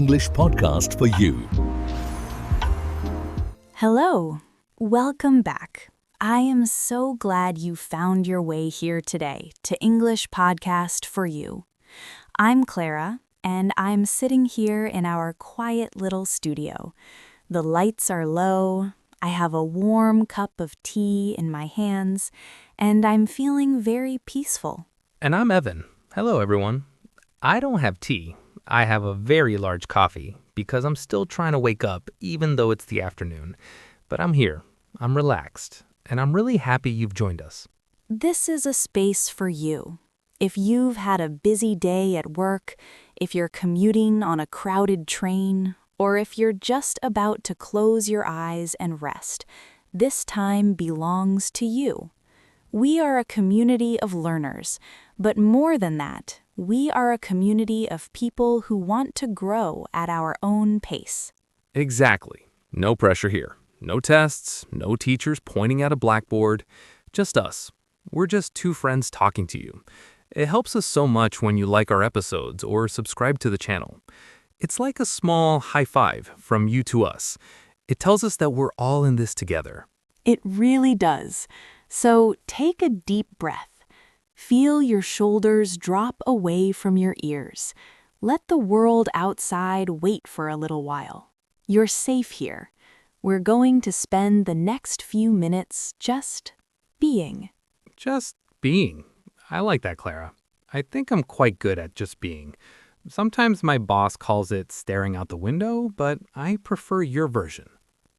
English podcast for you. Hello, welcome back. I am so glad you found your way here today to English Podcast for You. I'm Clara, and I'm sitting here in our quiet little studio. The lights are low, I have a warm cup of tea in my hands, and I'm feeling very peaceful. And I'm Evan. Hello, everyone. I don't have tea. I have a very large coffee because I'm still trying to wake up even though it's the afternoon. But I'm here. I'm relaxed. And I'm really happy you've joined us. This is a space for you. If you've had a busy day at work, if you're commuting on a crowded train, or if you're just about to close your eyes and rest, this time belongs to you. We are a community of learners, but more than that, we are a community of people who want to grow at our own pace. Exactly. No pressure here. No tests, no teachers pointing at a blackboard. Just us. We're just two friends talking to you. It helps us so much when you like our episodes or subscribe to the channel. It's like a small high five from you to us. It tells us that we're all in this together. It really does. So take a deep breath. Feel your shoulders drop away from your ears. Let the world outside wait for a little while. You're safe here. We're going to spend the next few minutes just being. Just being. I like that, Clara. I think I'm quite good at just being. Sometimes my boss calls it staring out the window, but I prefer your version.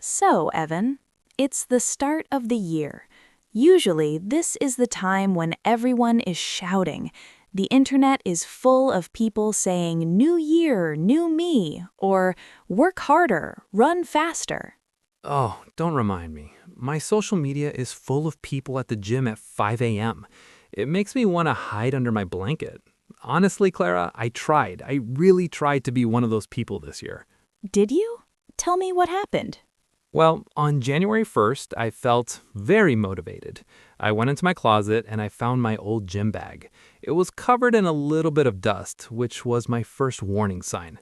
So, Evan, it's the start of the year. Usually, this is the time when everyone is shouting. The internet is full of people saying, "New year, new me," or "Work harder, run faster." Oh, don't remind me. My social media is full of people at the gym at 5 a.m. It makes me want to hide under my blanket. Honestly, Clara, I really tried to be one of those people this year. Did you? Tell me what happened. Well, on January 1st, I felt very motivated. I went into my closet and I found my old gym bag. It was covered in a little bit of dust, which was my first warning sign.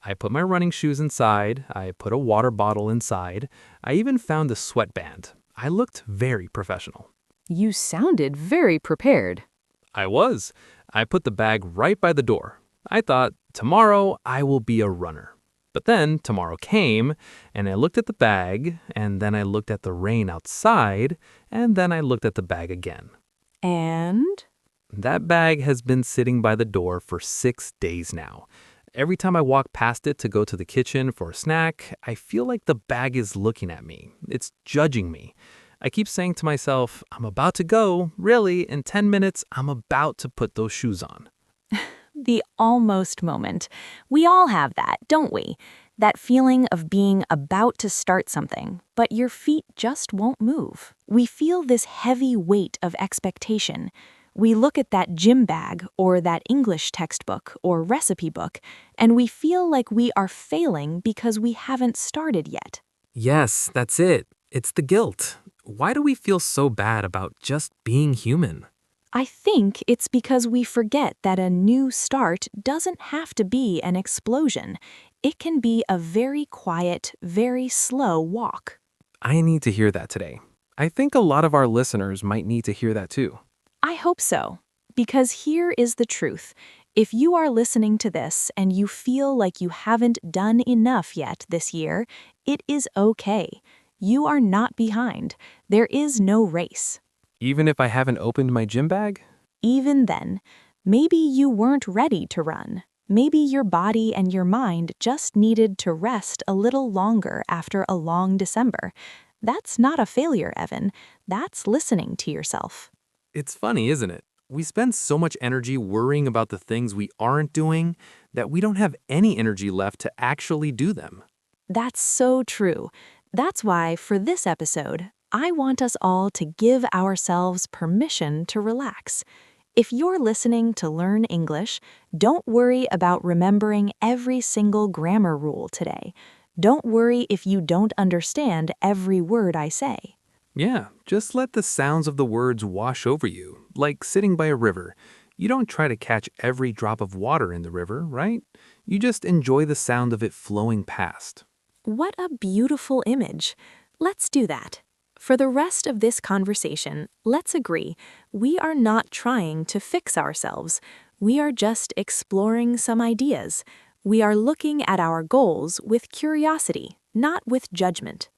I put my running shoes inside, I put a water bottle inside, I even found a sweatband. I looked very professional. You sounded very prepared. I was. I put the bag right by the door. I thought, tomorrow I will be a runner. But then tomorrow came, and I looked at the bag, and then I looked at the rain outside, and then I looked at the bag again. And? That bag has been sitting by the door for 6 days now. Every time I walk past it to go to the kitchen for a snack, I feel like the bag is looking at me. It's judging me. I keep saying to myself, I'm about to go. Really, in 10 minutes, I'm about to put those shoes on. The almost moment. We all have that, don't we? That feeling of being about to start something, but your feet just won't move. We feel this heavy weight of expectation. We look at that gym bag or that English textbook or recipe book, and we feel like we are failing because we haven't started yet. Yes, that's it. It's the guilt. Why do we feel so bad about just being human? I think it's because we forget that a new start doesn't have to be an explosion. It can be a very quiet, very slow walk. I need to hear that today. I think a lot of our listeners might need to hear that too. I hope so, because here is the truth. If you are listening to this and you feel like you haven't done enough yet this year, it is okay. You are not behind. There is no race. Even if I haven't opened my gym bag? Even then, maybe you weren't ready to run. Maybe your body and your mind just needed to rest a little longer after a long December. That's not a failure, Evan. That's listening to yourself. It's funny, isn't it? We spend so much energy worrying about the things we aren't doing that we don't have any energy left to actually do them. That's so true. That's why, for this episode, I want us all to give ourselves permission to relax. If you're listening to learn English, don't worry about remembering every single grammar rule today. Don't worry if you don't understand every word I say. Yeah, just let the sounds of the words wash over you, like sitting by a river. You don't try to catch every drop of water in the river, right? You just enjoy the sound of it flowing past. What a beautiful image. Let's do that. For the rest of this conversation, let's agree, we are not trying to fix ourselves. We are just exploring some ideas. We are looking at our goals with curiosity, not with judgment.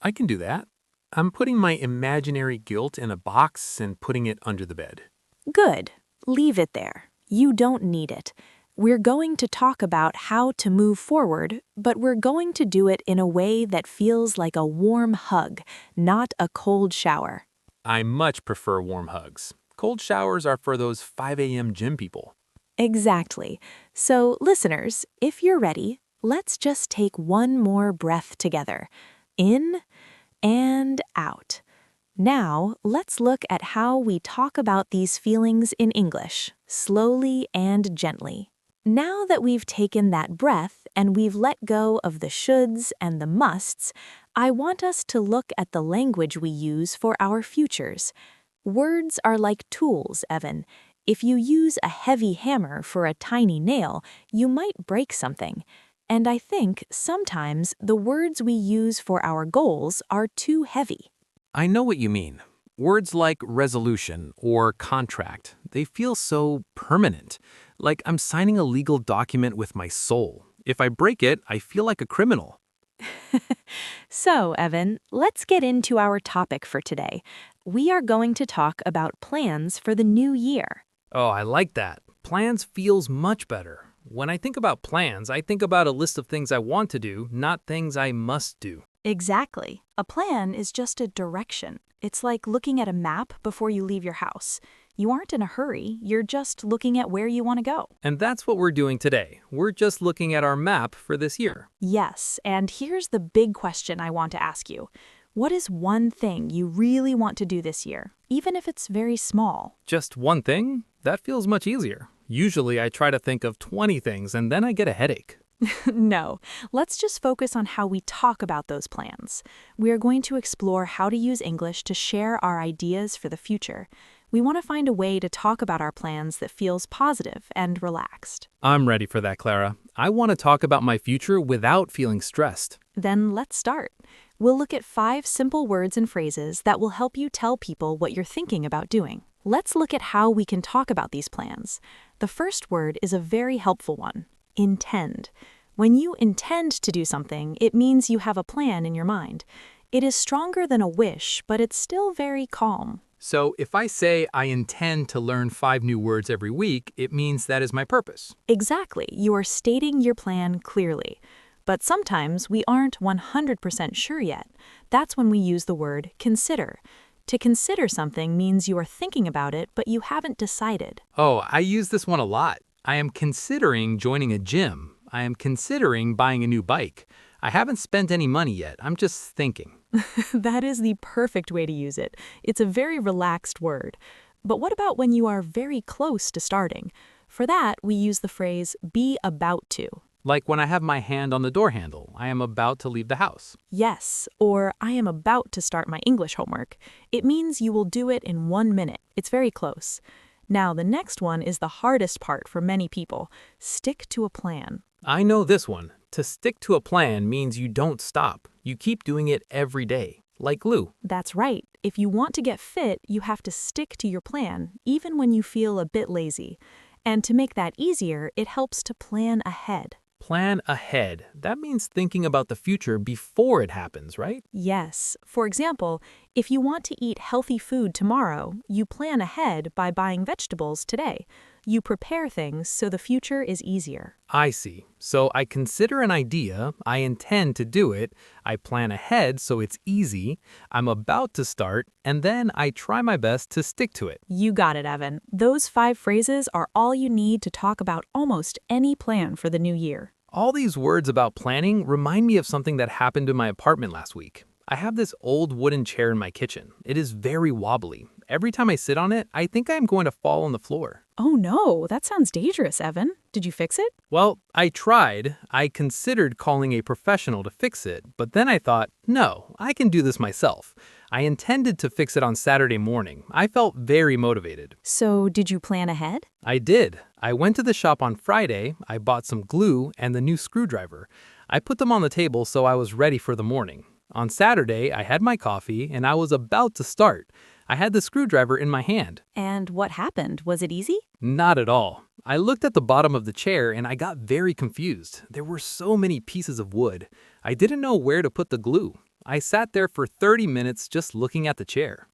I can do that. I'm putting my imaginary guilt in a box and putting it under the bed. Good. Leave it there. You don't need it. We're going to talk about how to move forward, but we're going to do it in a way that feels like a warm hug, not a cold shower. I much prefer warm hugs. Cold showers are for those 5 a.m. gym people. Exactly. So, listeners, if you're ready, let's just take one more breath together. In and out. Now, let's look at how we talk about these feelings in English, slowly and gently. Now that we've taken that breath and we've let go of the shoulds and the musts, I want us to look at the language we use for our futures. Words are like tools, Evan. If you use a heavy hammer for a tiny nail, you might break something. And I think sometimes the words we use for our goals are too heavy. I know what you mean. Words like resolution or contract, they feel so permanent. Like I'm signing a legal document with my soul. If I break it, I feel like a criminal. So, Evan, let's get into our topic for today. We are going to talk about plans for the new year. Oh, I like that. Plans feels much better. When I think about plans, I think about a list of things I want to do, not things I must do. Exactly. A plan is just a direction. It's like looking at a map before you leave your house. You aren't in a hurry, you're just looking at where you want to go. And that's what we're doing today. We're just looking at our map for this year. Yes, and here's the big question I want to ask you. What is one thing you really want to do this year, even if it's very small? Just one thing? That feels much easier. Usually I try to think of 20 things and then I get a headache. No, let's just focus on how we talk about those plans. We are going to explore how to use English to share our ideas for the future. We want to find a way to talk about our plans that feels positive and relaxed. I'm ready for that, Clara. I want to talk about my future without feeling stressed. Then let's start. We'll look at 5 simple words and phrases that will help you tell people what you're thinking about doing. Let's look at how we can talk about these plans. The first word is a very helpful one. Intend. When you intend to do something, it means you have a plan in your mind. It is stronger than a wish, but it's still very calm. So if I say I intend to learn 5 new words every week, it means that is my purpose. Exactly, you are stating your plan clearly. But sometimes we aren't 100% sure yet. That's when we use the word consider. To consider something means you are thinking about it, but you haven't decided. Oh, I use this one a lot. I am considering joining a gym. I am considering buying a new bike. I haven't spent any money yet. I'm just thinking. That is the perfect way to use it. It's a very relaxed word. But what about when you are very close to starting? For that, we use the phrase be about to. Like when I have my hand on the door handle, I am about to leave the house. Yes, or I am about to start my English homework. It means you will do it in 1 minute. It's very close. Now, the next one is the hardest part for many people. Stick to a plan. I know this one. To stick to a plan means you don't stop. You keep doing it every day, like glue. That's right. If you want to get fit, you have to stick to your plan, even when you feel a bit lazy. And to make that easier, it helps to plan ahead. Plan ahead. That means thinking about the future before it happens, right? Yes. For example, if you want to eat healthy food tomorrow, you plan ahead by buying vegetables today. You prepare things so the future is easier. I see. So I consider an idea, I intend to do it, I plan ahead so it's easy, I'm about to start, and then I try my best to stick to it. You got it, Evan. Those 5 phrases are all you need to talk about almost any plan for the new year. All these words about planning remind me of something that happened in my apartment last week. I have this old wooden chair in my kitchen. It is very wobbly. Every time I sit on it, I think I am going to fall on the floor. Oh no, that sounds dangerous, Evan. Did you fix it? Well, I tried. I considered calling a professional to fix it, but then I thought, no, I can do this myself. I intended to fix it on Saturday morning. I felt very motivated. So, did you plan ahead? I did. I went to the shop on Friday, I bought some glue and the new screwdriver. I put them on the table so I was ready for the morning. On Saturday, I had my coffee and I was about to start. I had the screwdriver in my hand. And what happened? Was it easy? Not at all. I looked at the bottom of the chair and I got very confused. There were so many pieces of wood. I didn't know where to put the glue. I sat there for 30 minutes just looking at the chair.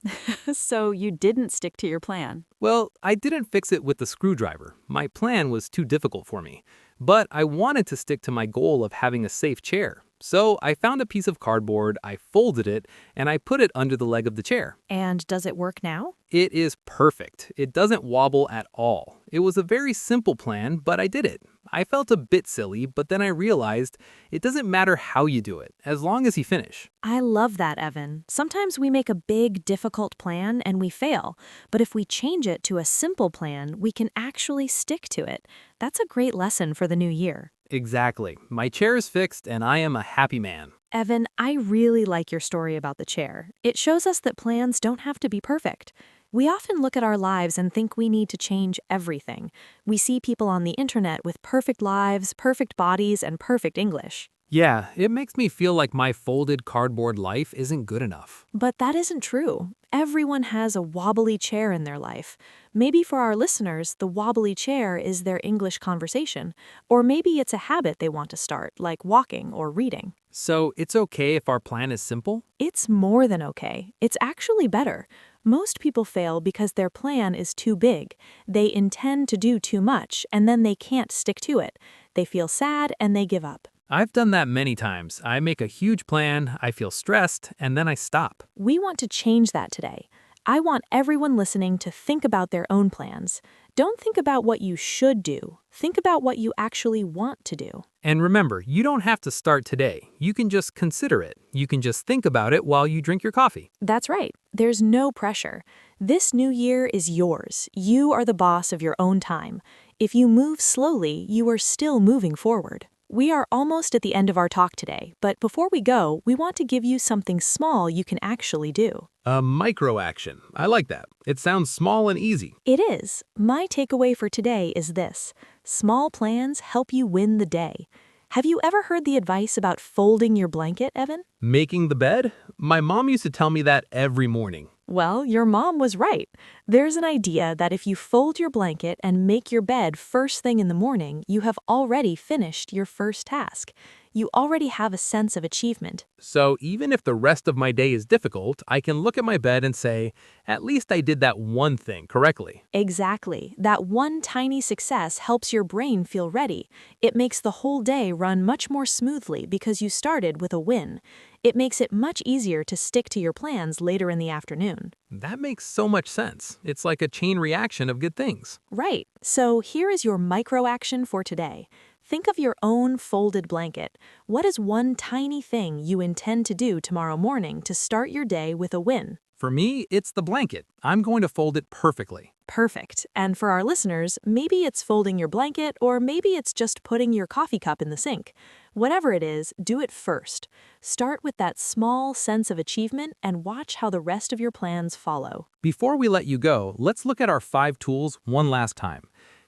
So, you didn't stick to your plan. Well, I didn't fix it with the screwdriver. My plan was too difficult for me. But I wanted to stick to my goal of having a safe chair. So I found a piece of cardboard, I folded it, and I put it under the leg of the chair. And does it work now? It is perfect. It doesn't wobble at all. It was a very simple plan, but I did it. I felt a bit silly, but then I realized it doesn't matter how you do it, as long as you finish. I love that, Evan. Sometimes we make a big, difficult plan and we fail. But if we change it to a simple plan, we can actually stick to it. That's a great lesson for the new year. Exactly. My chair is fixed and I am a happy man. Evan, I really like your story about the chair. It shows us that plans don't have to be perfect. We often look at our lives and think we need to change everything. We see people on the internet with perfect lives, perfect bodies, and perfect English. Yeah, it makes me feel like my folded cardboard life isn't good enough. But that isn't true. Everyone has a wobbly chair in their life. Maybe for our listeners, the wobbly chair is their English conversation. Or maybe it's a habit they want to start, like walking or reading. So it's okay if our plan is simple? It's more than okay. It's actually better. Most people fail because their plan is too big. They intend to do too much, and then they can't stick to it. They feel sad and they give up. I've done that many times. I make a huge plan, I feel stressed, and then I stop. We want to change that today. I want everyone listening to think about their own plans. Don't think about what you should do. Think about what you actually want to do. And remember, you don't have to start today. You can just consider it. You can just think about it while you drink your coffee. That's right. There's no pressure. This new year is yours. You are the boss of your own time. If you move slowly, you are still moving forward. We are almost at the end of our talk today, but before we go, we want to give you something small you can actually do. A micro action. I like that. It sounds small and easy. It is. My takeaway for today is this: small plans help you win the day. Have you ever heard the advice about folding your blanket, Evan? Making the bed? My mom used to tell me that every morning. Well, your mom was right. There's an idea that if you fold your blanket and make your bed first thing in the morning, you have already finished your first task. You already have a sense of achievement. So even if the rest of my day is difficult, I can look at my bed and say, at least I did that one thing correctly. Exactly. That one tiny success helps your brain feel ready. It makes the whole day run much more smoothly because you started with a win. It makes it much easier to stick to your plans later in the afternoon. That makes so much sense. It's like a chain reaction of good things. Right. So here is your micro action for today. Think of your own folded blanket. What is one tiny thing you intend to do tomorrow morning to start your day with a win? For me, it's the blanket. I'm going to fold it perfectly. Perfect. And for our listeners, maybe it's folding your blanket, or maybe it's just putting your coffee cup in the sink. Whatever it is, do it first. Start with that small sense of achievement and watch how the rest of your plans follow. Before we let you go, let's look at our 5 tools one last time.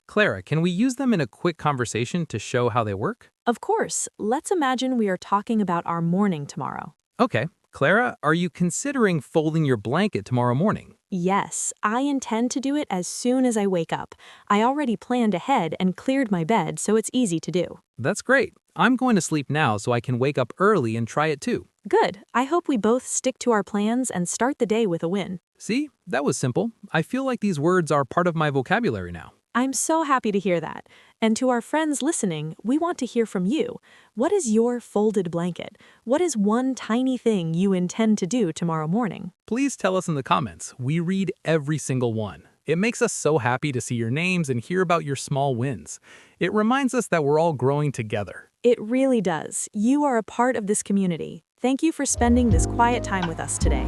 Clara, can we use them in a quick conversation to show how they work? Of course. Let's imagine we are talking about our morning tomorrow. Okay. Clara, are you considering folding your blanket tomorrow morning? Yes, I intend to do it as soon as I wake up. I already planned ahead and cleared my bed, so it's easy to do. That's great. I'm going to sleep now so I can wake up early and try it too. Good. I hope we both stick to our plans and start the day with a win. See, that was simple. I feel like these words are part of my vocabulary now. I'm so happy to hear that. And to our friends listening, we want to hear from you. What is your folded blanket? What is one tiny thing you intend to do tomorrow morning? Please tell us in the comments. We read every single one. It makes us so happy to see your names and hear about your small wins. It reminds us that we're all growing together. It really does. You are a part of this community. Thank you for spending this quiet time with us today.